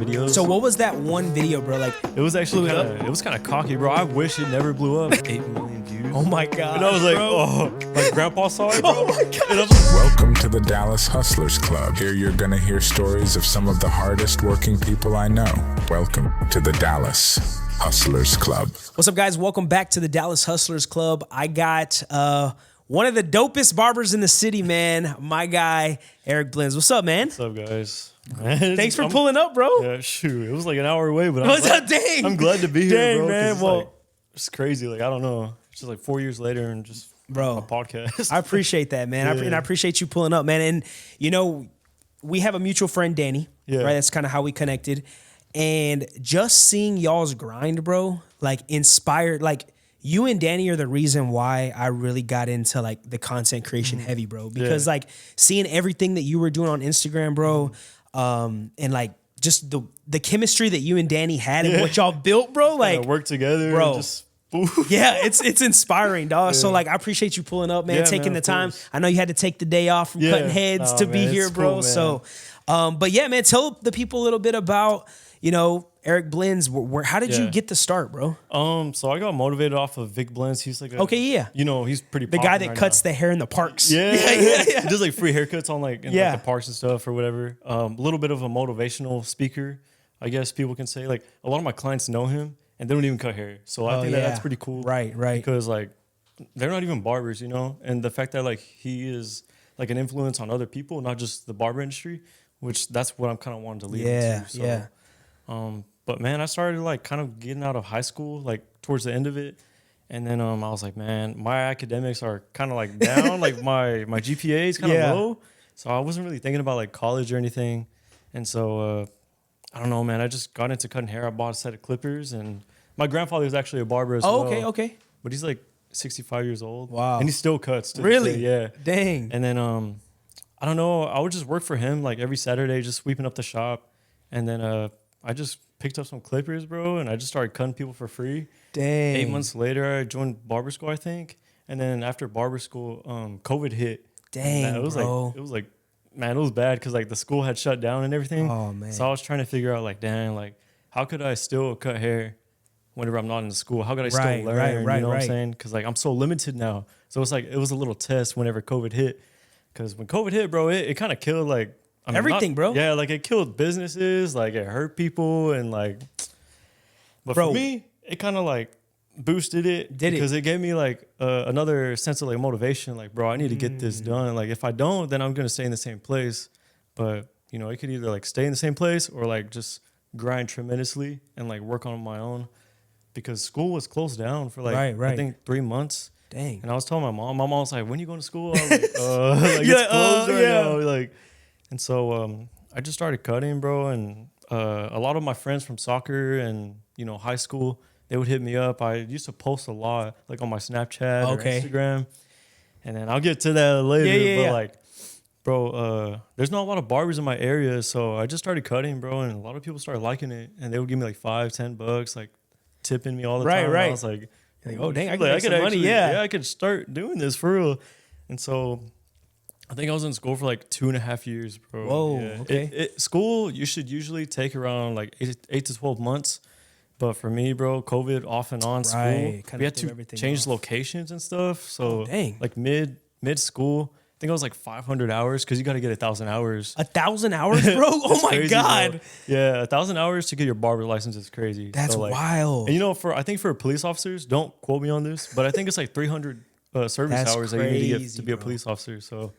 videos. So what was that one video, bro? Like, it was actually it was kind of cocky, bro. I wish it never blew up. 8 million views. oh my god! And I was like, bro. oh, like grandpa saw it, bro. Oh my god! And I was like, Welcome to the Dallas Hustlers Club. Here you're gonna hear stories of some of the hardest working people I know. Welcome to the Dallas Hustlers Club. What's up, guys? Welcome back to the Dallas Hustlers Club. I got one of the dopest barbers in the city, man. My guy, Eric Blendz. What's up, man? what's up, guys? Thanks for pulling up, bro. Yeah, shoot. It was like an hour away, but What's up, dang? I'm glad to be here, Dang, bro. man. It's, Well, like, it's crazy. Like, I don't know. It's just like 4 years later and just Bro, a podcast. I appreciate that, man. Yeah. And I appreciate you pulling up, man. And, you know, we have a mutual friend, Danny, Yeah. right? That's kind of how we connected. And just seeing y'all's grind, bro, like inspired, like you and Danny are the reason why I really got into like the content creation heavy, bro. Because like seeing everything that you were doing on Instagram, bro, and like just the chemistry that you and Danny had and what y'all built, bro, like work together, bro. And just yeah, it's inspiring, dog. So like I appreciate you pulling up, man, Yeah, taking man, the of time. course. I know you had to take the day off from cutting heads to be man, here, it's bro. cool, So but yeah, man, tell the people a little bit about, you know, Eric Blendz. How did you Yeah. get the start, bro? So I got motivated off of Vic Blendz. He's like Yeah. You know, he's pretty The guy that cuts the hair in the parks. Yeah. He does like free haircuts on like in Yeah. like, the parks and stuff or whatever. A little bit of a motivational speaker, I guess people can say. Like a lot of my clients know him and they don't even cut hair. So I think that that's pretty cool. Right. Because like they're not even barbers, you know? And the fact that like he is like an influence on other people, not just the barber industry, which that's what I'm kind of wanting to lead into. So, but man, I started like kind of getting out of high school, like towards the end of it. And then I was like, man, my academics are kind of like down, like my GPA is kind of low. So I wasn't really thinking about like college or anything. And so I don't know, man, I just got into cutting hair. I bought a set of clippers and my grandfather was actually a barber as well. Okay. But he's like 65 years old. Wow. And he still cuts. To Really? this day, yeah. Dang. And then I don't know, I would just work for him like every Saturday, just sweeping up the shop. And then I just picked up some clippers, bro, and I just started cutting people for free. Dang. 8 months later, I joined barber school, I think. And then after barber school, COVID hit. Dang, man, it was bro. Man, it was bad because like the school had shut down and everything. Oh, man. So I was trying to figure out like, dang, like how could I still cut hair whenever I'm not in the school? How could I still learn? You know what I'm saying? Because like I'm so limited now. So it's like it was a little test whenever COVID hit. Because when COVID hit, bro, it kind of killed like everything, bro. Yeah, like it killed businesses, like it hurt people, and like. But Bro. for me, it kind of like boosted it because it gave me like another sense of like motivation. Like, bro, I need to get this done. Like, if I don't, then I'm gonna stay in the same place. But you know, it could either like stay in the same place or like just grind tremendously and like work on my own. Because school was closed down for like I think 3 months. Dang. And I was telling my mom. My mom was like, "When you going to school?" I was like, like it's closed right now. Like, and so I just started cutting, bro. And a lot of my friends from soccer and you know high school, they would hit me up. I used to post a lot, like on my Snapchat or Instagram. And then I'll get to that later. But like, bro, there's not a lot of barbers in my area, so I just started cutting, bro. And a lot of people started liking it, and they would give me like $5-10, like tipping me all the time. And I was like. Oh, dang, I could like, make some money, yeah, I could start doing this for real. And so I think I was in school for like 2.5 years, bro. Whoa, yeah. okay. School, you should usually take around like 8 to 12 months. But for me, bro, COVID off and on school, we had to change locations and stuff. So like mid school, I think I was like 500 hours because you got to get 1,000 hours. 1,000 hours, bro? Oh my crazy, God. Bro. Yeah, 1,000 hours to get your barber license is crazy. That's so, like, wild. And you know, I think for police officers, don't quote me on this, but I think it's like 300 service hours that you need to get to be a police officer. So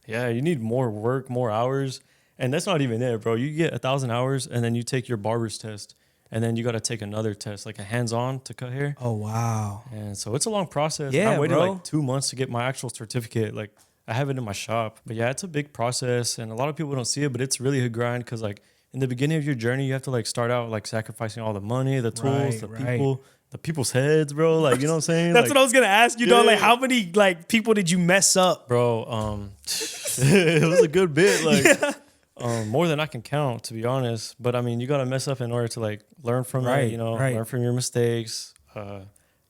yeah, you need more work, more hours. And that's not even it, bro. You get 1,000 hours and then you take your barber's test. And then you got to take another test, like a hands-on to cut hair. Oh, wow. And so it's a long process. Yeah, I waited bro. like 2 months to get my actual certificate. Like I have it in my shop. But yeah, it's a big process. And a lot of people don't see it, but it's really a grind because like in the beginning of your journey, you have to like start out like sacrificing all the money, the tools, the people's heads, bro. Like, you know what I'm saying? That's like, what I was going to ask you, dog. Like how many like people did you mess up? Bro, it was a good bit. Like, more than I can count, to be honest. But I mean, you got to mess up in order to like learn from it, you know, learn from your mistakes.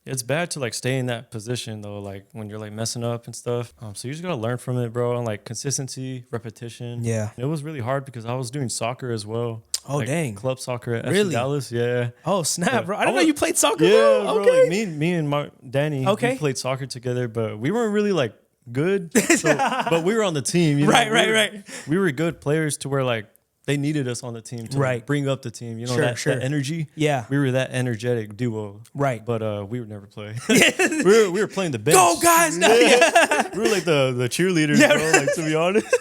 It's bad to like stay in that position though, like when you're like messing up and stuff. So you just gotta learn from it, bro. And like consistency, repetition. Yeah. It was really hard because I was doing soccer as well. Oh, like dang. Club soccer at Really? FC Dallas. Yeah. Oh, snap, Yeah. bro. I didn't know you played soccer, Yeah, bro. bro. Okay. Like me and Danny, Okay. we played soccer together, but we weren't really like good. So, but we were on the team. You know? Right. We were good players to where like they needed us on the team to like, bring up the team. You know, that energy. Yeah. We were that energetic duo. Right. But we would never play. we were playing the bench. Go, guys. Yeah. We were like the cheerleaders, bro, like, to be honest.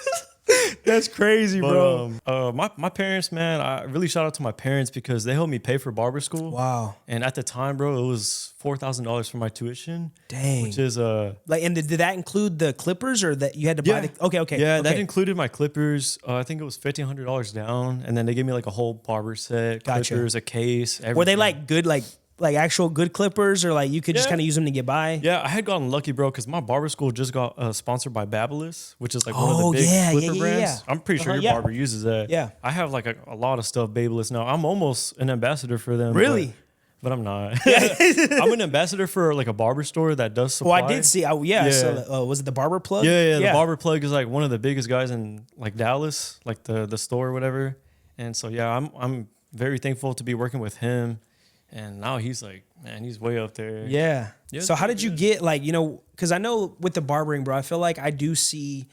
That's crazy, bro. My parents, man, I really shout out to my parents because they helped me pay for barber school. Wow. And at the time, bro, it was $4,000 for my tuition. Dang. Which is like, and did that include the clippers or that you had to buy the? Okay. Yeah, that included my clippers. I think it was $1,500 down, and then they gave me like a whole barber set, clippers, a case. Everything. Were they like good, like actual good clippers, or like you could just kind of use them to get by? Yeah, I had gotten lucky, bro, because my barber school just got sponsored by Babyliss, which is like one of the big clipper brands. Yeah. I'm pretty sure your barber uses that. Yeah. I have like a lot of stuff Babyliss now. I'm almost an ambassador for them. Really? But I'm not. I'm an ambassador for like a barber store that does supply. Well, I did see. So was it the Barber Plug? Yeah. The Barber Plug is like one of the biggest guys in like Dallas, like the store or whatever. And so yeah, I'm very thankful to be working with him. And now he's like, man, he's way up there. Yeah. So how did you get like, you know, because I know with the barbering, bro, I feel like I do see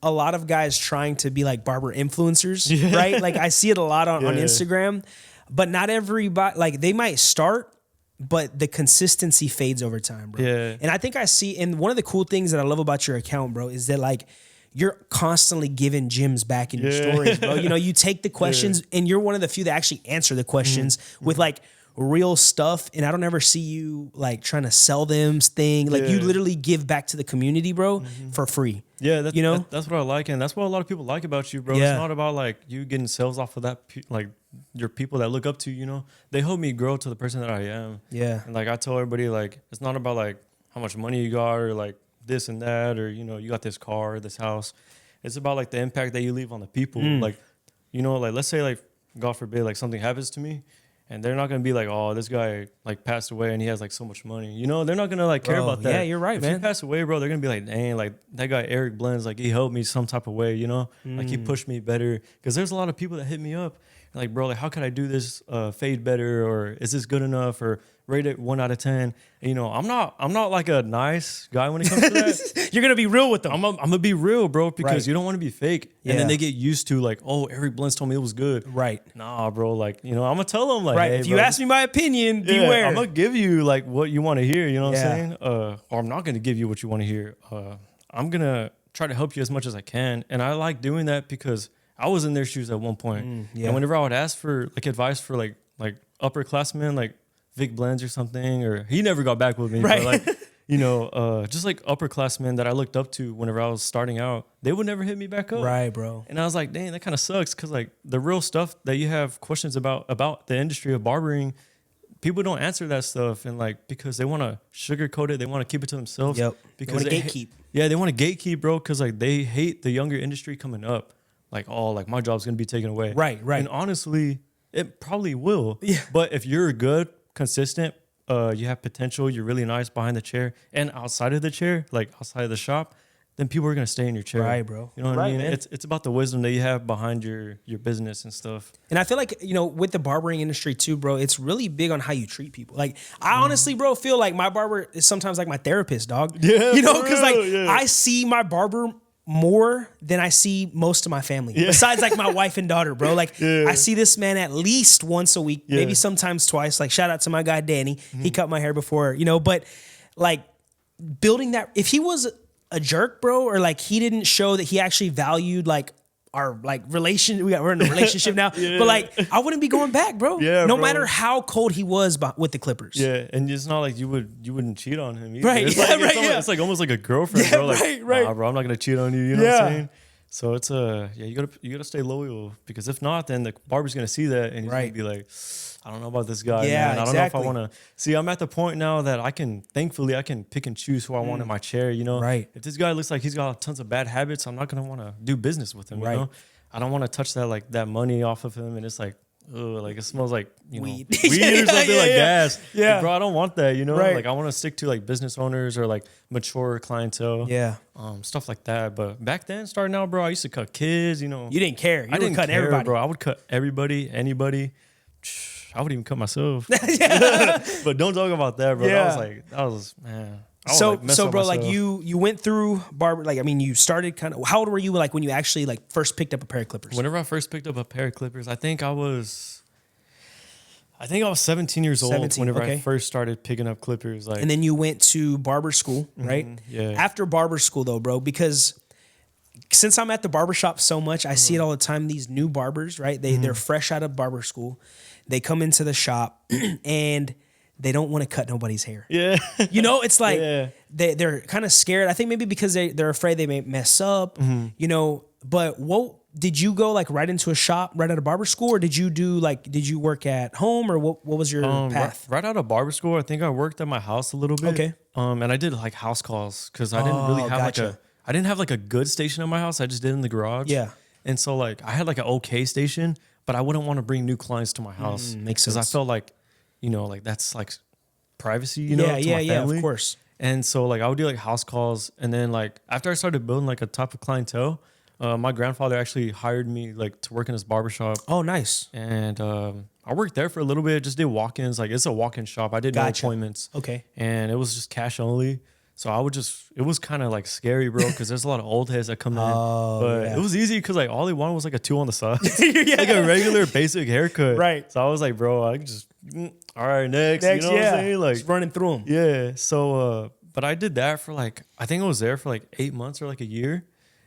a lot of guys trying to be like barber influencers, right? Like I see it a lot on Instagram, but not everybody, like they might start, but the consistency fades over time, bro. Yeah. And I think I see, and one of the cool things that I love about your account, bro, is that like you're constantly giving gems back in your stories, bro. You know, you take the questions and you're one of the few that actually answer the questions with like real stuff, and I don't ever see you like trying to sell them thing. Like you literally give back to the community, bro, for free. Yeah, you know, that's what I like, and that's what a lot of people like about you, bro. Yeah. It's not about like you getting sales off of that, like your people that look up to you. You know, they help me grow to the person that I am. Yeah, and like I tell everybody, like it's not about like how much money you got or like this and that, or you know, you got this car, this house. It's about like the impact that you leave on the people. Like, you know, like let's say like God forbid like something happens to me. And they're not gonna be like, oh, this guy like passed away and he has like so much money. You know, they're not gonna like care about that. Yeah, you're right, man. If he passed away, bro, they're gonna be like, dang, like that guy Eric Blendz, like he helped me some type of way. You know, like he pushed me better. Because there's a lot of people that hit me up, like, bro, like how can I do this fade better, or is this good enough, or rate it 1 out of 10. And, you know, I'm not like a nice guy when it comes to that. You're gonna be real with them. I'm gonna be real, bro, because you don't want to be fake. And then they get used to like, oh, Eric Blendz told me it was good. Right. Nah, bro. Like, you know, I'm gonna tell them like, right. hey, if you bro, ask me my opinion, beware. I'm gonna give you like what you want to hear. You know what I'm saying? Or I'm not gonna give you what you want to hear. I'm gonna try to help you as much as I can, and I like doing that because I was in their shoes at one point. And whenever I would ask for like advice for like upperclassmen, like Vic Blendz or something, or he never got back with me. Right. But like, you know, just like upperclassmen that I looked up to whenever I was starting out, they would never hit me back up. Right, bro. And I was like, dang, that kind of sucks, because like the real stuff that you have questions about the industry of barbering, people don't answer that stuff, and like because they want to sugarcoat it, they want to keep it to themselves. Yep. Because they want to gatekeep. Yeah, they want to gatekeep, bro, because like they hate the younger industry coming up. Like, oh, like my job's gonna be taken away. Right. And honestly, it probably will. Yeah. But if you're good, consistent, you have potential, you're really nice behind the chair and outside of the chair, like outside of the shop, then people are gonna stay in your chair. Right, bro. You know what I mean? Man. It's about the wisdom that you have behind your business and stuff. And I feel like, you know, with the barbering industry too, bro, it's really big on how you treat people. Like, I honestly, bro, feel like my barber is sometimes like my therapist, dog. Yeah, you know, because like yeah. I see my barber more than I see most of my family. Besides like my wife and daughter, bro. Like I see this man at least once a week, maybe sometimes twice. Like shout out to my guy Danny. He cut my hair before, you know, but like building that, if he was a jerk, bro, or like he didn't show that he actually valued like our like relation, we're in a relationship now, but like I wouldn't be going back, bro. Yeah, no bro. matter how cold he was with the Clippers. Yeah, and it's not like you wouldn't cheat on him either. Right, It's yeah, like, right, it's like almost like a girlfriend, bro. Like, right. nah, bro, I'm not gonna cheat on you. You know what I'm saying? So it's you gotta stay loyal, because if not, then the barber's gonna see that and he's gonna be like, I don't know about this guy. Yeah, man. I don't exactly. know if I want to. See, I'm at the point now that thankfully I can pick and choose who I want in my chair. You know, Right. If this guy looks like he's got tons of bad habits, I'm not gonna want to do business with him. Right. You know, I don't want to touch that money off of him, and it's like, like it smells like weed, weed or something like gas. Yeah, like, bro, I don't want that. Right. Like I want to stick to like business owners or like mature clientele. Yeah, stuff like that. But back then, starting out, bro, I used to cut kids. You didn't care. I didn't cut care, everybody, bro. I would cut everybody, anybody. I would even cut myself. But don't talk about that, bro. Yeah. That was man. So bro, like you went through barber, like I mean, you started kind of. How old were you like when you actually like first picked up a pair of clippers? Whenever I first picked up a pair of clippers, I think I was 17 years old whenever I first started picking up clippers. Like, and then you went to barber school, right? Yeah. After barber school, though, bro, because since I'm at the barber shop so much, I see it all the time. These new barbers, right? They're fresh out of barber school. They come into the shop and they don't want to cut nobody's hair. Yeah. It's like they're kind of scared. I think maybe because they're afraid they may mess up, but what did you go like right into a shop right out of barber school, or did you work at home, or what was your path? Right out of barber school, I think I worked at my house a little bit. Okay. And I did like house calls because I didn't really have I didn't have like a good station in my house. I just did in the garage. Yeah. And so like I had like an okay station, but I wouldn't want to bring new clients to my house. Makes sense. Because I felt like, like that's like privacy, to my family. Yeah, of course. And so like I would do like house calls, and then like after I started building like a type of clientele, my grandfather actually hired me like to work in his barbershop. Oh, nice. And I worked there for a little bit, just did walk-ins. Like it's a walk-in shop. I did no appointments. Okay. And it was just cash only. So it was kind of like scary, bro, because there's a lot of old heads that come in. But it was easy because like all they wanted was like a 2 on the side. Like a regular basic haircut. Right. So I was like, bro, I can just, all right, next. You know what I'm saying? Like, just running through them. Yeah. So, but I did that for like, I think I was there for like 8 months or like a year.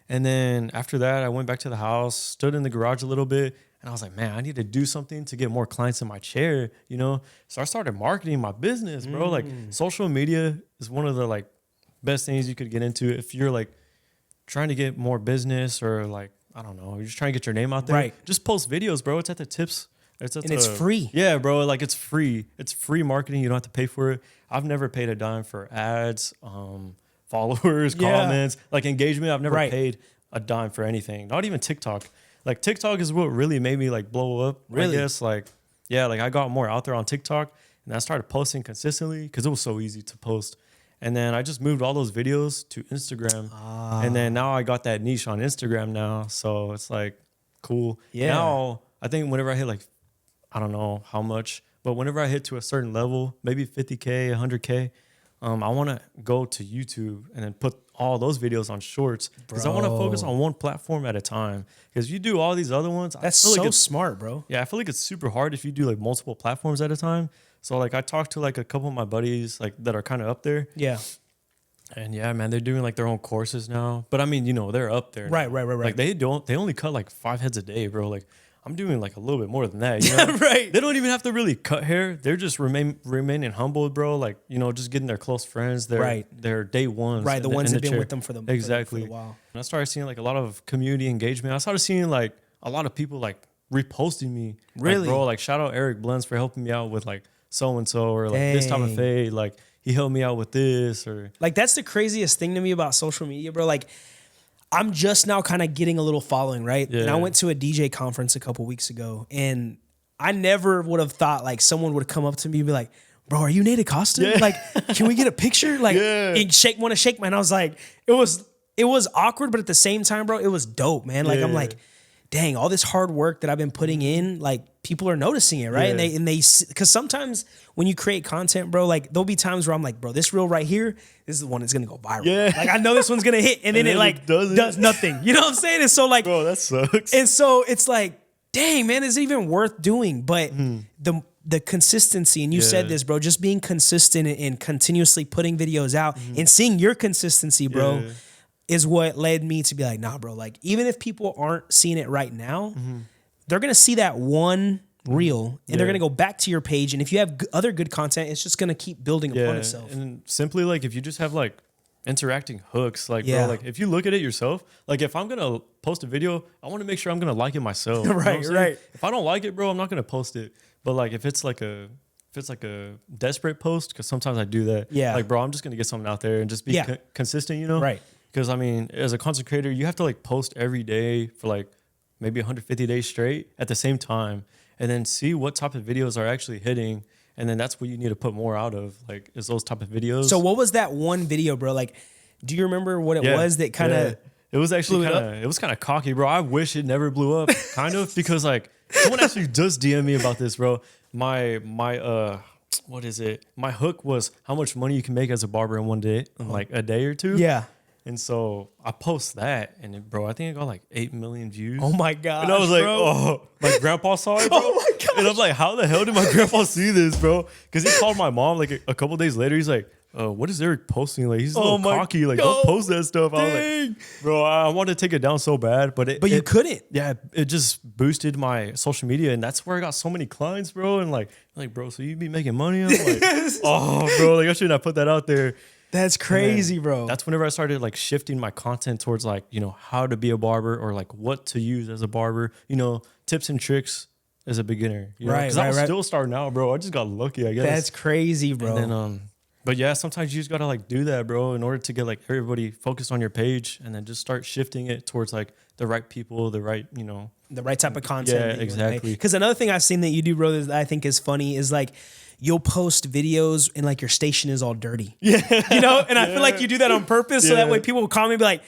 And then after that, I went back to the house, stood in the garage a little bit. And I was like, man, I need to do something to get more clients in my chair, So I started marketing my business, bro. Like social media is one of the like best things you could get into if you're like trying to get more business, or like, I don't know, you're just trying to get your name out there. Right. Just post videos, bro. It's at the tips. It's free. Yeah, bro. Like it's free. It's free marketing. You don't have to pay for it. I've never paid a dime for ads, followers, comments, like engagement. I've never paid a dime for anything. Not even TikTok. Like TikTok is what really made me like blow up. Really? I guess like I got more out there on TikTok, and I started posting consistently because it was so easy to post. And then I just moved all those videos to Instagram. And then now I got that niche on Instagram now. So it's like cool. Yeah. Now I think whenever I hit like, I don't know how much, but whenever I hit to a certain level, maybe 50K, 100K, I want to go to YouTube and then put all those videos on shorts, because I want to focus on one platform at a time. Because you do all these other ones. That's so smart, bro. Yeah, I feel like it's super hard if you do like multiple platforms at a time. So like I talked to like a couple of my buddies like that are kind of up there. Yeah. And yeah, man, they're doing like their own courses now. But I mean, they're up there. Right. Like they only cut like 5 heads a day, bro. Like I'm doing like a little bit more than that. Right. They don't even have to really cut hair. They're just remaining humble, bro. Like, just getting their close friends. Their day ones. Right. The ones that have been chair. with them for the exactly. for a while. And I started seeing like a lot of community engagement. I started seeing like a lot of people like reposting me. Really? Like, bro, like shout out Eric Blendz for helping me out with like so-and-so, or like this type of fade. Like he helped me out with this, or like that's the craziest thing to me about social media, bro. Like I'm just now kind of getting a little following, right? Yeah. And I went to a DJ conference a couple weeks ago, and I never would have thought like someone would come up to me and be like, bro, are you Nate Acosta? Yeah. Like, can we get a picture? Like, and want to shake, man. I was like, it was awkward, but at the same time, bro, it was dope, man. Like, I'm like, dang, all this hard work that I've been putting in, like people are noticing it, right? Yeah. And they, because sometimes when you create content, bro, like there'll be times where I'm like, bro, this reel right here, this is the one that's gonna go viral. Yeah. Like I know this one's gonna hit, and then it like does nothing. You know what I'm saying? And so like, bro, that sucks. And so it's like, dang, man, is it even worth doing? But the consistency, and you said this, bro, just being consistent and continuously putting videos out and seeing your consistency, bro. Yeah. Is what led me to be like, nah, bro, like even if people aren't seeing it right now, they're going to see that one reel and they're going to go back to your page. And if you have other good content, it's just going to keep building upon itself. And simply like, if you just have like interacting hooks, like, bro, like if you look at it yourself, like if I'm going to post a video, I want to make sure I'm going to like it myself. Right. If I don't like it, bro, I'm not going to post it. But like, if it's like a desperate post, because sometimes I do that. Yeah. Like, bro, I'm just going to get something out there and just be consistent, Right. Because, I mean, as a content creator, you have to, like, post every day for, like, maybe 150 days straight at the same time. and then see what type of videos are actually hitting. And then that's what you need to put more out of, like, is those type of videos. So what was that one video, bro? Like, do you remember what it was that kind of... It was actually kind of cocky, bro. I wish it never blew up, kind of, because like someone actually just DM'd me about this, bro. My what is it? My hook was how much money you can make as a barber in one day, in like a day or two. Yeah. And so I post that, and it, bro, I think I got like 8 million views. Oh my god! And I was like, bro. oh, my grandpa saw it, bro. Oh my god! And I'm like, how the hell did my grandpa see this, bro? Because he called my mom like a couple days later. He's like, what is Eric posting? Like, he's a little cocky. Like, don't post that stuff. I was like, bro, I wanted to take it down so bad, but you couldn't. Yeah, it just boosted my social media, and that's where I got so many clients, bro. And like, bro, so you be making money? I'm like, oh, bro, like I should not put that out there. That's crazy, bro. That's whenever I started like shifting my content towards like, you know, how to be a barber or like what to use as a barber, you know, tips and tricks as a beginner. You know? Right, Because I was still starting out, bro. I just got lucky, I guess. That's crazy, bro. And then, but yeah, sometimes you just gotta like do that, bro, in order to get like everybody focused on your page, and then just start shifting it towards like the right people, the right, you know, the right type of content. Yeah, exactly. Because another thing I've seen that you do, bro, that I think is funny is like you'll post videos and like your station is all dirty. Yeah. You know, and I feel like you do that on purpose so that way people will call me and be like,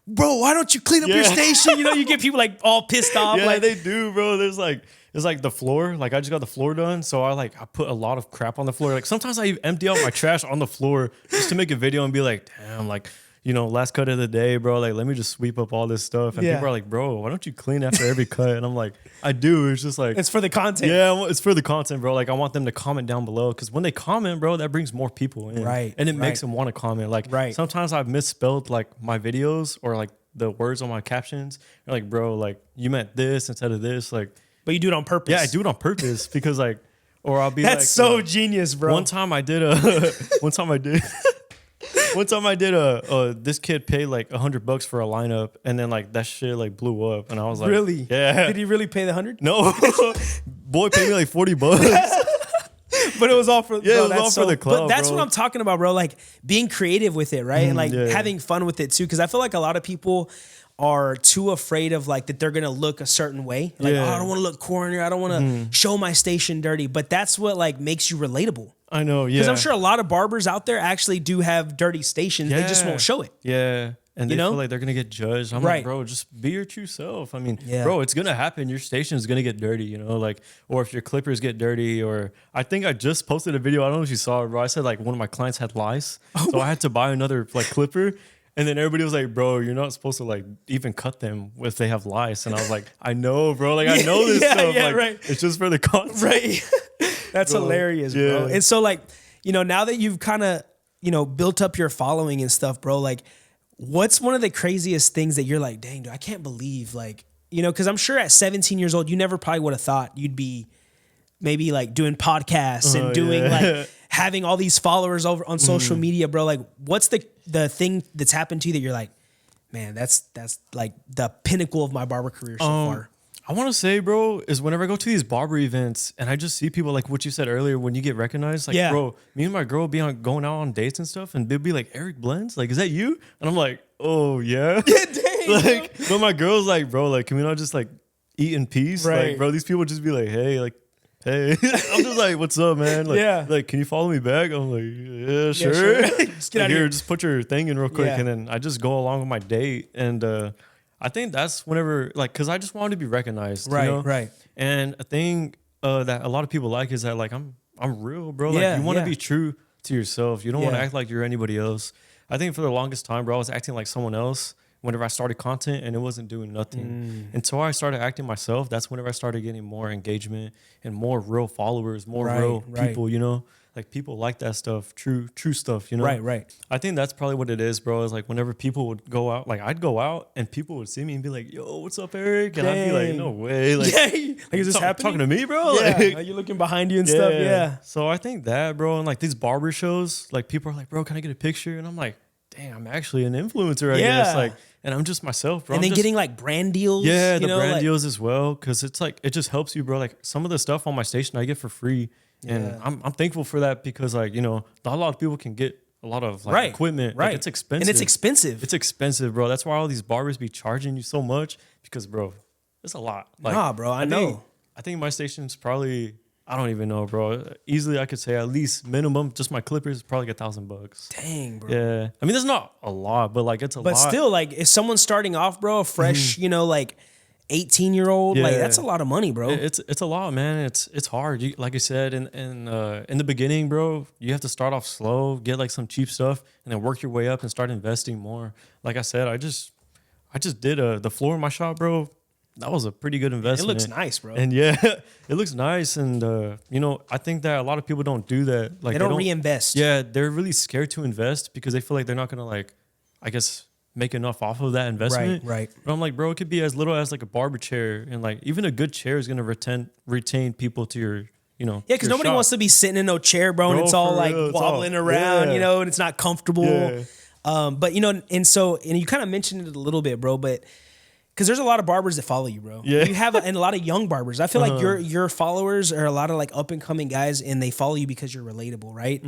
bro, why don't you clean up your station? You know, you get people like all pissed off. Yeah, like they do, bro. There's like the floor. Like I just got the floor done, so I put a lot of crap on the floor. Like sometimes I empty out my trash on the floor just to make a video and be like, damn, like, you know, last cut of the day, bro. Like, let me just sweep up all this stuff. And people are like, bro, why don't you clean after every cut? And I'm like, I do. It's just like, it's for the content. Yeah, it's for the content, bro. Like, I want them to comment down below, because when they comment, bro, that brings more people in. Right. And it makes them want to comment. Like, sometimes I've misspelled like my videos or like the words on my captions. They're like, bro, like you meant this instead of this. Like, but you do it on purpose. Yeah, I do it on purpose because like, or I'll be that's like, so genius, bro. One time I did this kid paid like $100 for a lineup, and then like that shit like blew up, and I was like, really? Yeah. Did he really pay the 100? No, boy paid me like $40. But it was all for it was all for the club. But that's bro. what I'm talking about, bro. Like being creative with it, right? And like having fun with it too. Because I feel like a lot of people are too afraid of like that they're gonna look a certain way. Like, oh, I don't want to look corny. I don't want to show my station dirty. But that's what like makes you relatable. I know, yeah. Because I'm sure a lot of barbers out there actually do have dirty stations. They just won't show it. Yeah. And they feel like they're going to get judged. I'm like, bro, just be your true self. I mean, bro, it's going to happen. Your station is going to get dirty, you know, like, or if your clippers get dirty, or I think I just posted a video. I don't know if you saw it, bro. I said like one of my clients had lice. So I had to buy another like clipper. And then everybody was like, bro, you're not supposed to like even cut them if they have lice. And I was like, I know, bro. Like, I know this stuff. Yeah, like, right. It's just for the content. Right. That's hilarious, bro. And so like, you know, now that you've kind of, you know, built up your following and stuff, bro, like what's one of the craziest things that you're like, dang, dude, I can't believe, like, you know, because I'm sure at 17 years old, you never probably would have thought you'd be maybe like doing podcasts and doing like having all these followers over on social media, bro. Like what's the thing that's happened to you that you're like, man, that's like the pinnacle of my barber career so far? I want to say, bro, is whenever I go to these barber events and I just see people like what you said earlier, when you get recognized, like, bro, me and my girl be going out on dates and stuff, and they'll be like, Eric Blendz, like, is that you? And I'm like, oh yeah. Yeah, dang. Like, but my girl's like, bro, like, can we not just like eat in peace? Right. Like, bro, these people just be like, hey, like, hey. I'm just like, what's up, man? Like, like, can you follow me back? I'm like, yeah, sure. Just get out here. Just put your thing in real quick, and then I just go along with my date, and I think that's whenever, like, because I just wanted to be recognized. Right, you know? right. And a thing that a lot of people like is that, like, I'm real, bro. Like, you want to be true to yourself. You don't want to act like you're anybody else. I think for the longest time, bro, I was acting like someone else whenever I started content, and it wasn't doing nothing. Until I started acting myself, that's whenever I started getting more engagement and more real followers, more real people, you know? Like, people like that stuff, true stuff, you know? Right. I think that's probably what it is, bro. Is like whenever people would go out, like I'd go out and people would see me and be like, yo, what's up, Eric? And I'd be like, no way. Like, like is this happening? Talking to me, bro? Yeah. Like, are you looking behind you and stuff? Yeah. So I think that, bro, and like these barber shows, like people are like, bro, can I get a picture? And I'm like, dang, I'm actually an influencer, I guess. Like, and I'm just myself, bro. And then getting like brand deals. Yeah, the brand deals as well. Cause it's like, it just helps you, bro. Like some of the stuff on my station I get for free. And I'm thankful for that, because like, you know, not a lot of people can get a lot of like equipment. Like, it's expensive. And it's expensive. It's expensive, bro. That's why all these barbers be charging you so much, because, bro, it's a lot. Like, nah, bro, I know. I think my station's probably, I don't even know, bro. Easily, I could say at least minimum, just my clippers is probably like $1,000. Dang, bro. Yeah, I mean, that's not a lot, but like it's a lot. But still, like, if someone's starting off, bro, a fresh, you know, like 18-year-old, like that's a lot of money, bro. It's a lot, man. It's hard. Like I said in the beginning, bro, you have to start off slow, get like some cheap stuff, and then work your way up and start investing more. Like I said, I just did the floor in my shop, bro. That was a pretty good investment. It looks nice, bro. And yeah, it looks nice. And you know, I think that a lot of people don't do that. Like they don't reinvest. Yeah, they're really scared to invest because they feel like they're not gonna, like, I guess, make enough off of that investment. Right. But I'm like, bro, it could be as little as like a barber chair, and like even a good chair is gonna retain people to your, you know. Yeah, because nobody wants to be sitting in no chair, bro, and it's all like wobbling around, you know, and it's not comfortable. Yeah. But you know, and you kind of mentioned it a little bit, bro, but because there's a lot of barbers that follow you, bro. Yeah. You have and a lot of young barbers. I feel like your followers are a lot of like up and coming guys, and they follow you because you're relatable, right?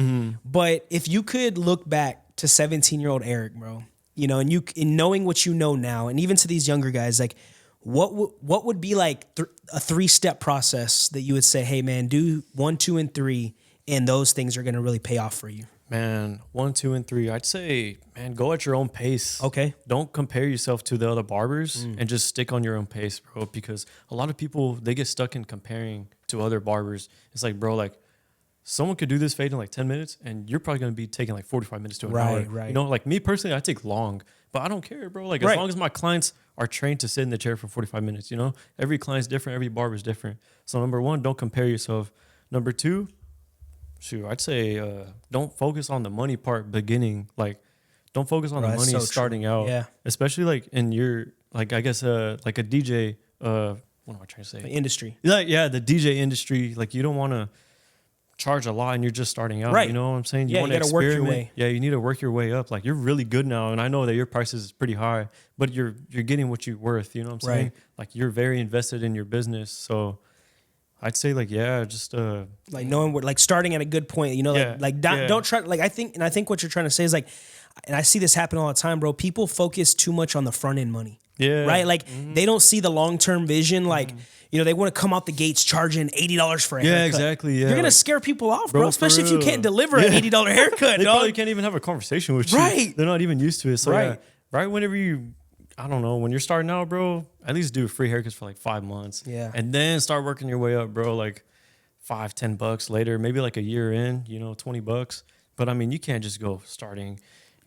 But if you could look back to 17-year-old Eric, bro, you know, and in knowing what you know now, and even to these younger guys, like what would be like a 3-step process that you would say, hey man, do 1, 2, and 3, and those things are gonna really pay off for you? Man, 1, 2, and 3. I'd say, man, go at your own pace. Okay. Don't compare yourself to the other barbers and just stick on your own pace, bro. Because a lot of people, they get stuck in comparing to other barbers. It's like, bro, like someone could do this fade in like 10 minutes, and you're probably gonna be taking like 45 minutes to an hour. Right. You know, like me personally, I take long, but I don't care, bro. Like as long as my clients are trained to sit in the chair for 45 minutes, you know, every client's different, every barber's different. So number 1, don't compare yourself. Number 2, I'd say don't focus on the money part beginning. Like, don't focus on the money starting out. Yeah. Especially like in your, like, I guess like a DJ. What am I trying to say? The industry. Like, yeah, the DJ industry. Like, you don't want to charge a lot and you're just starting out. Right. You know what I'm saying? You got to work your way. Yeah, you need to work your way up. Like, you're really good now, and I know that your price is pretty high, but you're getting what you're worth. You know what I'm saying? Like, you're very invested in your business, so I'd say like, yeah, just like knowing what, like starting at a good point, you know, don't try, like I think what you're trying to say is like, and I see this happen all the time, bro. People focus too much on the front end money. Yeah. Right. Like they don't see the long-term vision. Like, you know, they want to come out the gates charging $80 for a haircut. Yeah, exactly. Yeah. You're going to scare people off, bro, especially if you can't deliver an $80 haircut. They probably can't even have a conversation with you. Right. They're not even used to it. So yeah, right whenever you, I don't know, when you're starting out, bro, at least do free haircuts for like 5 months. Yeah. And then start working your way up, bro, like $5-10 later, maybe like a year in, you know, $20. But I mean, you can't just go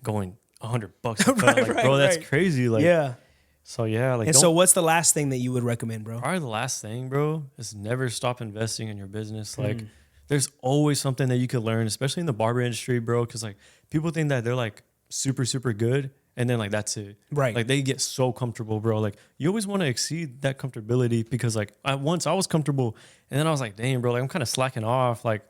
going $100. Bro, that's crazy. Like, yeah. So yeah, like. And so, what's the last thing that you would recommend, bro? Probably the last thing, bro, is never stop investing in your business. Like, there's always something that you could learn, especially in the barber industry, bro. Because like people think that they're like super, super good, and then like that's it. Right. Like they get so comfortable, bro. Like you always want to exceed that comfortability because like once I was comfortable, and then I was like, dang, bro, like I'm kind of slacking off, like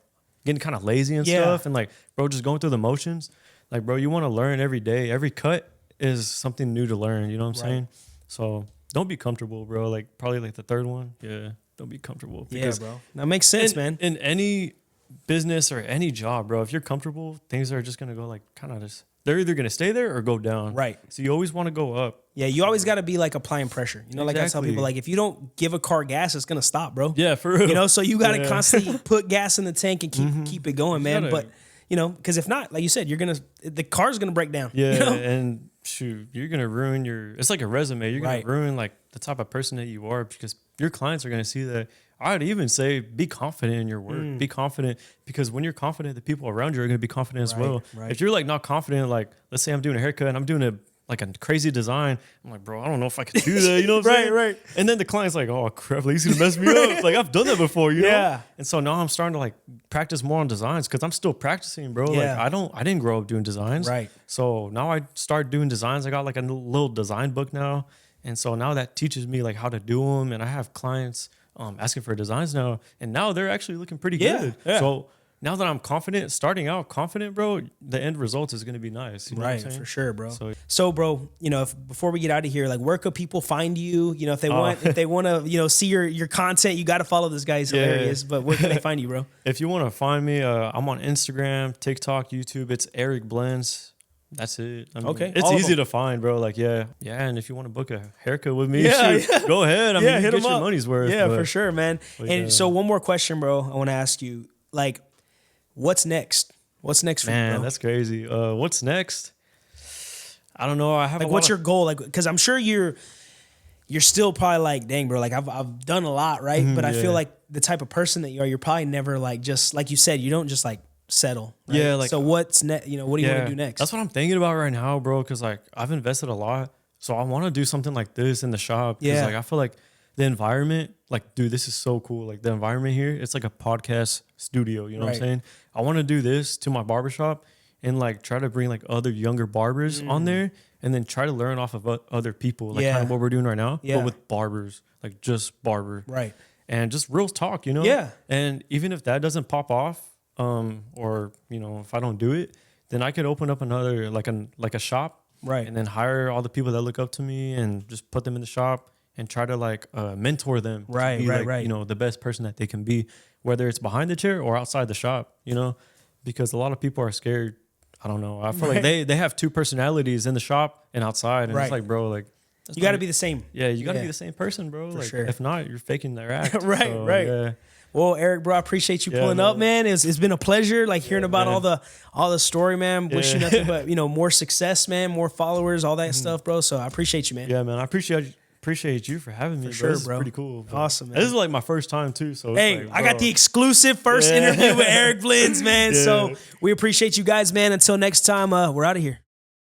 getting kind of lazy and stuff, and like, bro, just going through the motions. Like, bro, you want to learn every day. Every cut is something new to learn. You know what I'm saying? So don't be comfortable, bro. Like probably like the third one. Yeah. Don't be comfortable. Yeah, bro. That makes sense, man. In any business or any job, bro, if you're comfortable, things are just going to go like kind of just, they're either going to stay there or go down. Right. So you always want to go up. Yeah, you always got to be like applying pressure. You know, like I tell people, like if you don't give a car gas, it's going to stop, bro. Yeah, for real. You know, so you got to constantly put gas in the tank and keep it going, man. But, you know, because if not, like you said, the car's going to break down. Yeah, you know? and shoot, you're going to ruin it's like a resume. You're going to ruin like the type of person that you are because your clients are going to see that. I'd even say be confident in your work. Be confident because when you're confident, the people around you are going to be confident as well. Right. If you're like not confident, like let's say I'm doing a haircut and I'm doing a crazy design, I'm like, bro, I don't know if I could do that. You know what I'm saying? Right. And then the client's like, oh crap, like, he's gonna mess me up. Like I've done that before, you know? And so now I'm starting to like practice more on designs because I'm still practicing, bro. Yeah. Like I didn't grow up doing designs. Right. So now I start doing designs. I got like a little design book now, and so now that teaches me like how to do them. And I have clients asking for designs now, and now they're actually looking pretty good. Yeah. So now that I'm starting out confident, bro, the end result is going to be nice. You know what I'm saying? For sure, bro. So bro, you know, before we get out of here, like where could people find you? You know, if they want to, you know, see your content, you got to follow this guy. He's hilarious. But where can they find you, bro? If you want to find me, I'm on Instagram, TikTok, YouTube. It's Eric Blendz. That's it. I mean, Okay, it's all of easy them. to find, bro. Like, yeah. And if you want to book a haircut with me, Yeah, shoot, go ahead. I mean, you hit get 'em your up. money's worth. Yeah, but- for sure, man. but And yeah. so one more question, bro. I want to ask you, like, what's next? What's next for you, Man, bro? that's crazy. What's next? I don't know. I have Like, a what's lot your goal? Like, because I'm sure you're still probably like, dang, bro, like I've done a lot, right? But I feel yeah. like the type of person that you are, you're probably never like, just like you said, you don't just like settle. Right? Yeah, like- so what's next? You know, what do you want to do next? That's what I'm thinking about right now, bro. Because like I've invested a lot, so I want to do something like this in the shop. 'Cause, Yeah. like I feel like the environment, like, dude, this is so cool. Like the environment here, it's like a podcast studio. You know what Right. I'm saying? I want to do this to my barbershop and like try to bring like other younger barbers on there, and then try to learn off of other people, like Yeah. kind of what we're doing right now, Yeah. but with barbers, like just barber, Right. and just real talk, you know? Yeah. And even if that doesn't pop off, or you know, if I don't do it, then I could open up another like a shop, Right. and then hire all the people that look up to me and just put them in the shop and try to like mentor them, to Right, be, right, like, right. you know, the best person that they can be, whether it's behind the chair or outside the shop, you know, because a lot of people are scared. I don't know. I feel Right. like they have two personalities in the shop and outside, and Right. it's like, bro, like that's You got to not- be the same. yeah, you got to Yeah. be the same person, bro. For Like, sure. if not, you're faking their act. Right, So, right. Yeah. Well, Eric, bro, I appreciate you Yeah, pulling up, man. man. It's been a pleasure, like hearing about man. all the story, man. Wish you Yeah. nothing but more success, man, more followers, all that stuff, bro. So I appreciate you, man. Yeah, man. I appreciate you for having me. For bro. sure, This is bro. pretty cool. But Awesome, man. This is like my first time too. So it's Hey, like, I got bro. the exclusive first Yeah. interview with Eric Blendz, man. Yeah. So we appreciate you guys, man. Until next time, we're out of here.